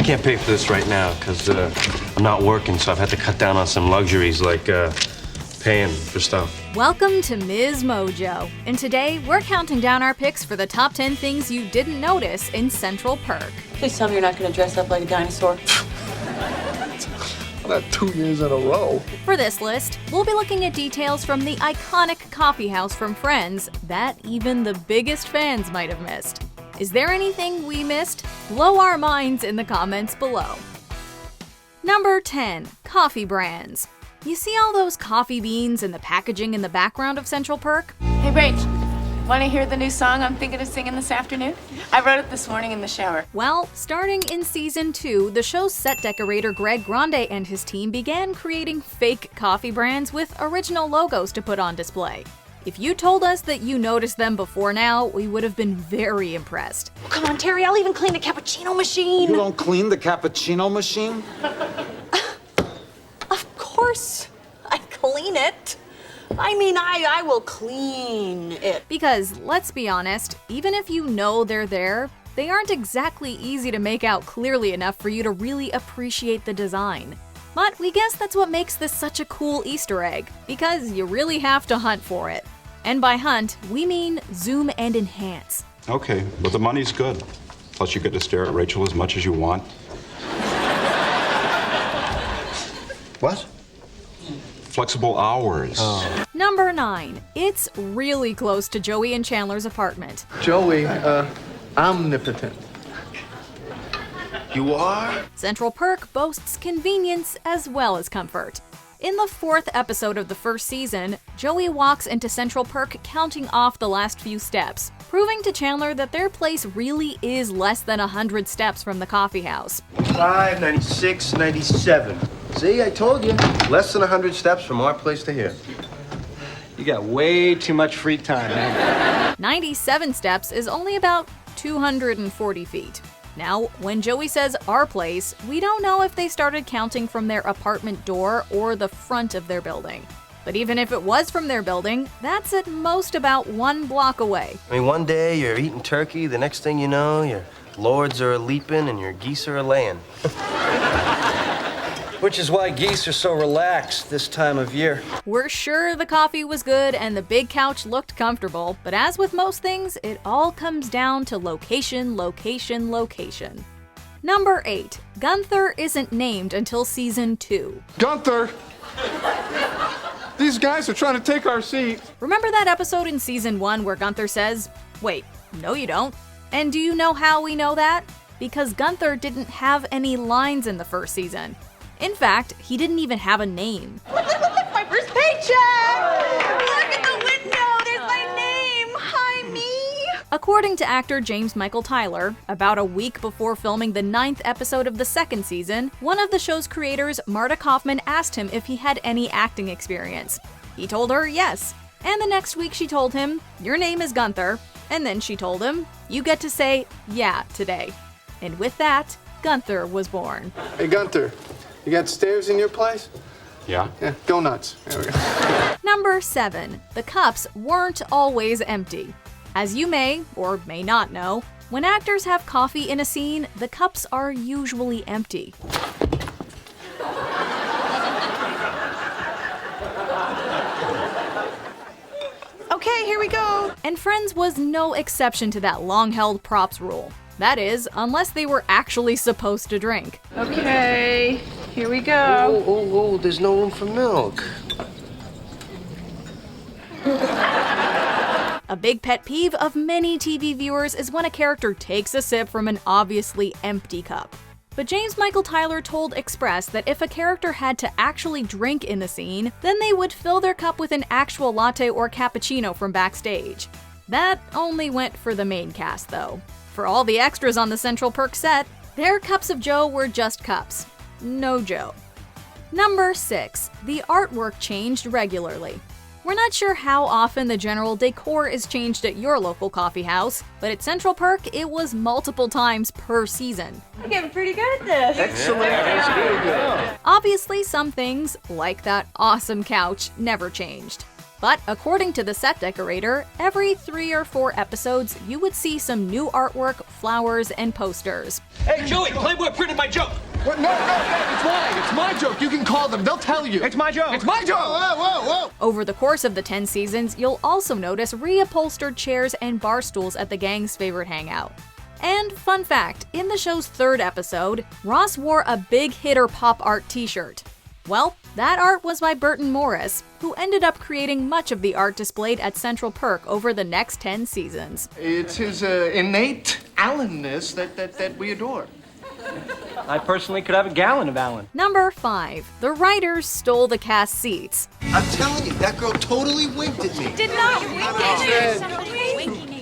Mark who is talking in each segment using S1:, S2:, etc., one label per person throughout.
S1: can't pay for this right now because I'm not working, so I've had to cut down on some luxuries like paying for stuff.
S2: Welcome to MsMojo, and today we're counting down our picks for the top 10 things you didn't notice in Central Perk.
S3: Please tell me you're not going to dress up like a dinosaur.
S4: Not 2 years in a row.
S2: For this list, we'll be looking at details from the iconic coffeehouse from Friends that even the biggest fans might have missed. Is there anything we missed? Blow our minds in the comments below. Number 10. Coffee brands. You see all those coffee beans and the packaging in the background of Central Perk?
S3: Hey, Rach, want to hear the new song I'm thinking of singing this afternoon? I wrote it this morning in the shower.
S2: Well, starting in season 2, the show's set decorator Greg Grande and his team began creating fake coffee brands with original logos to put on display. If you told us that you noticed them before now, we would have been very impressed.
S5: Come on, Terry, I'll even clean the cappuccino machine.
S4: You don't clean the cappuccino machine?
S5: Of course, I clean it. I will clean it.
S2: Because, let's be honest, even if you know they're there, they aren't exactly easy to make out clearly enough for you to really appreciate the design. But we guess that's what makes this such a cool Easter egg, because you really have to hunt for it. And by hunt, we mean zoom and enhance.
S6: Okay, but the money's good. Plus you get to stare at Rachel as much as you want. What? Flexible hours.
S2: Number 9. It's really close to Joey and Chandler's apartment.
S7: Joey, omnipotent.
S1: You are?
S2: Central Perk boasts convenience as well as comfort. In the 4th episode of the first season, Joey walks into Central Perk counting off the last few steps, proving to Chandler that their place really is less than 100 steps from the coffeehouse.
S8: 5, 96, 97. See, I told you. Less than 100 steps from our place to here.
S7: You got way too much free time, man.
S2: 97 steps is only about 240 feet. Now, when Joey says our place, we don't know if they started counting from their apartment door or the front of their building. But even if it was from their building, that's at most about 1 block away.
S8: I mean, one day you're eating turkey, the next thing you know, your lords are leaping and your geese are laying. Which is why geese are so relaxed this time of year.
S2: We're sure the coffee was good and the big couch looked comfortable, but as with most things, it all comes down to location, location, location. Number 8. Gunther isn't named until season 2.
S4: Gunther! These guys are trying to take our seat.
S2: Remember that episode in season 1 where Gunther says, "Wait, no you don't." And do you know how we know that? Because Gunther didn't have any lines in the first season. In fact, he didn't even have a name.
S5: Look, my first paycheck! Look at the window, there's my name. Hi, me.
S2: According to actor James Michael Tyler, about a week before filming the 9th episode of the 2nd season, one of the show's creators, Marta Kaufman, asked him if he had any acting experience. He told her yes. And the next week she told him, "Your name is Gunther." And then she told him, "You get to say yeah today." And with that, Gunther was born.
S7: Hey, Gunther, you got stairs in your place?
S6: Yeah?
S7: Yeah, go nuts. There we go.
S2: Number 7. The cups weren't always empty. As you may or may not know, when actors have coffee in a scene, the cups are usually empty.
S5: Okay, here we go.
S2: And Friends was no exception to that long-held props rule. That is, unless they were actually supposed to drink.
S3: Okay, here we go.
S8: Oh, there's no room for milk.
S2: A big pet peeve of many TV viewers is when a character takes a sip from an obviously empty cup. But James Michael Tyler told Express that if a character had to actually drink in the scene, then they would fill their cup with an actual latte or cappuccino from backstage. That only went for the main cast, though. For all the extras on the Central Perk set, their cups of Joe were just cups. No Joe. Number 6. The artwork changed regularly. We're not sure how often the general decor is changed at your local coffee house, but at Central Perk, it was multiple times per season.
S5: I'm getting pretty good at this.
S7: Excellent. That's very good.
S2: Obviously, some things, like that awesome couch, never changed. But according to the set decorator, every 3 or 4 episodes, you would see some new artwork, flowers, and posters.
S1: Hey, Joey, Playboy printed my Joe.
S4: What? No, Dad, it's mine. It's my joke. You can call them. They'll tell you.
S7: It's my joke.
S4: It's my joke. Whoa.
S2: Over the course of the 10 seasons, you'll also notice reupholstered chairs and bar stools at the gang's favorite hangout. And fun fact, in the show's 3rd episode, Ross wore a Big Hitter pop art t-shirt. Well, that art was by Burton Morris, who ended up creating much of the art displayed at Central Perk over the next 10 seasons.
S4: It's his innate Allenness that we adore.
S7: I personally could have a gallon of Allen.
S2: Number 5. The writers stole the cast seats.
S8: I'm telling you, that girl totally winked at me.
S5: Did not wink at you.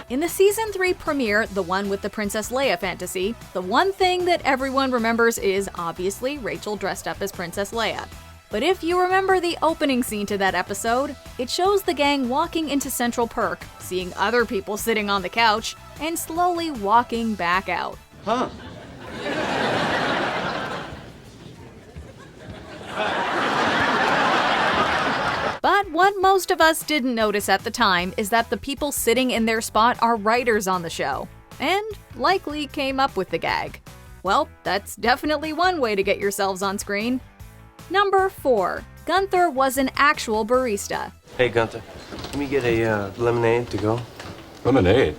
S2: In the season 3 premiere, the one with the Princess Leia fantasy, the one thing that everyone remembers is obviously Rachel dressed up as Princess Leia. But if you remember the opening scene to that episode, it shows the gang walking into Central Perk, seeing other people sitting on the couch, and slowly walking back out.
S8: Huh.
S2: But what most of us didn't notice at the time is that the people sitting in their spot are writers on the show, and likely came up with the gag. Well, that's definitely one way to get yourselves on screen. Number 4. Gunther was an actual barista.
S1: Hey, Gunther, let me get a lemonade to go.
S6: Lemonade?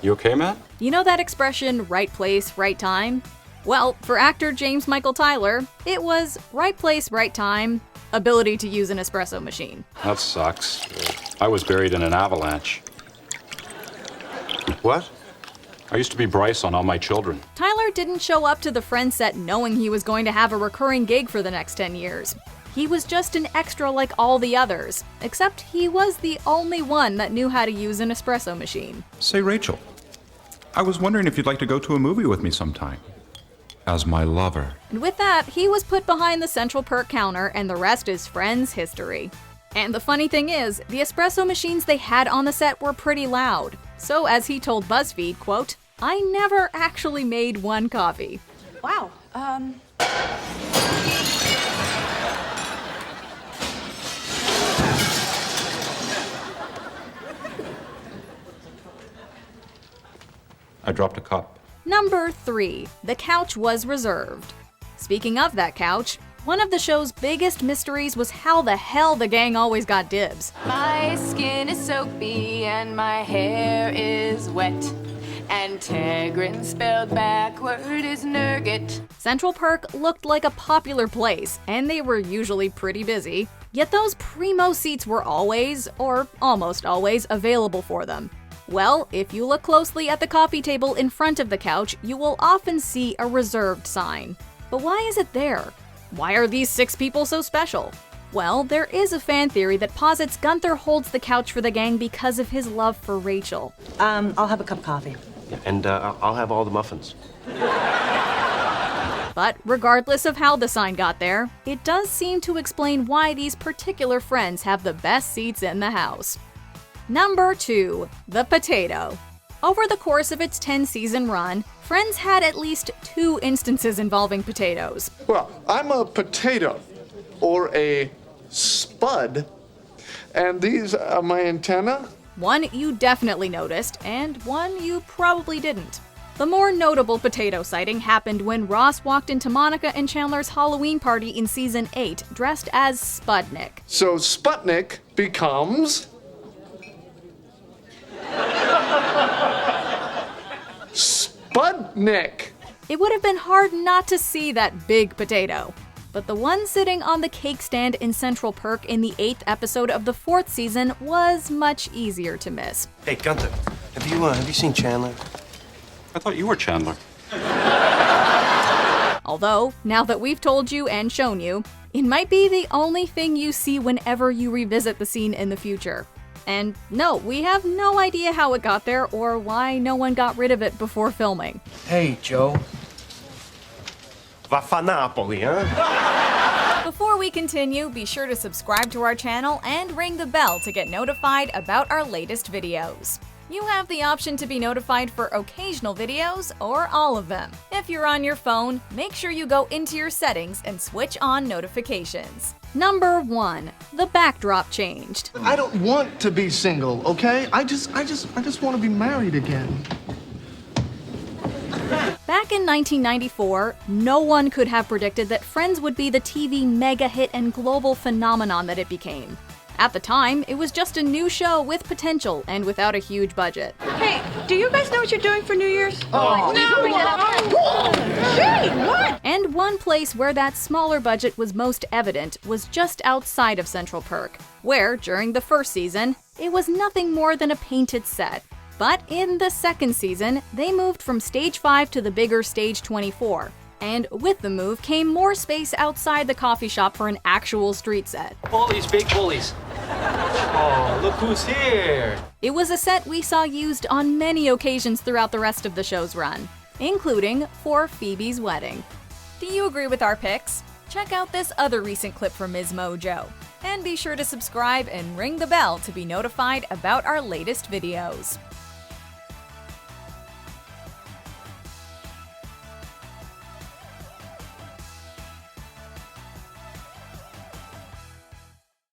S6: You okay, Matt?
S2: You know that expression, right place, right time? Well, for actor James Michael Tyler, it was right place, right time, ability to use an espresso machine.
S6: That sucks. I was buried in an avalanche.
S1: What?
S6: I used to be Bryce on All My Children.
S2: Tyler didn't show up to the Friends set knowing he was going to have a recurring gig for the next 10 years. He was just an extra like all the others, except he was the only one that knew how to use an espresso machine.
S6: Say, Rachel, I was wondering if you'd like to go to a movie with me sometime. As my lover.
S2: And with that, he was put behind the Central Perk counter, and the rest is Friends history. And the funny thing is, the espresso machines they had on the set were pretty loud. So as he told BuzzFeed, quote, "I never actually made one coffee."
S5: Wow.
S6: I dropped a cup.
S2: Number 3. The couch was reserved. Speaking of that couch, one of the show's biggest mysteries was how the hell the gang always got dibs.
S3: My skin is soapy and my hair is wet. And Tegrin spelled backward is Nurget.
S2: Central Perk looked like a popular place, and they were usually pretty busy. Yet those primo seats were always, or almost always, available for them. Well, if you look closely at the coffee table in front of the couch, you will often see a reserved sign. But why is it there? Why are these 6 people so special? Well, there is a fan theory that posits Gunther holds the couch for the gang because of his love for Rachel.
S9: I'll have a cup of coffee.
S1: Yeah, and I'll have all the muffins.
S2: But regardless of how the sign got there, it does seem to explain why these particular friends have the best seats in the house. Number 2. The potato. Over the course of its 10-season run, Friends had at least 2 instances involving potatoes.
S4: Well, I'm a potato, or a spud, and these are my antenna.
S2: One you definitely noticed, and one you probably didn't. The more notable potato sighting happened when Ross walked into Monica and Chandler's Halloween party in Season 8, dressed as Sputnik.
S4: So Sputnik becomes... Sputnik.
S2: It would have been hard not to see that big potato. But the one sitting on the cake stand in Central Perk in the 8th episode of the 4th season was much easier to miss.
S1: Hey, Gunther, have you seen Chandler?
S6: I thought you were Chandler.
S2: Although, now that we've told you and shown you, it might be the only thing you see whenever you revisit the scene in the future. And no, we have no idea how it got there or why no one got rid of it before filming.
S8: Hey, Joe.
S1: Va fa Napoli, huh?
S2: Before we continue, be sure to subscribe to our channel and ring the bell to get notified about our latest videos. You have the option to be notified for occasional videos or all of them. If you're on your phone, make sure you go into your settings and switch on notifications. Number 1. The backdrop changed.
S4: I don't want to be single, okay? I just want to be married again.
S2: Back in 1994, no one could have predicted that Friends would be the TV mega hit and global phenomenon that it became. At the time, it was just a new show with potential and without a huge budget.
S5: Hey, do you guys know what you're doing for New Year's? Gee, what?
S2: And one place where that smaller budget was most evident was just outside of Central Perk, where, during the first season, it was nothing more than a painted set. But in the second season, they moved from Stage 5 to the bigger Stage 24. And with the move came more space outside the coffee shop for an actual street set.
S1: Bullies, big bullies. Oh, look who's here.
S2: It was a set we saw used on many occasions throughout the rest of the show's run, including for Phoebe's wedding. Do you agree with our picks? Check out this other recent clip from MsMojo. And be sure to subscribe and ring the bell to be notified about our latest videos.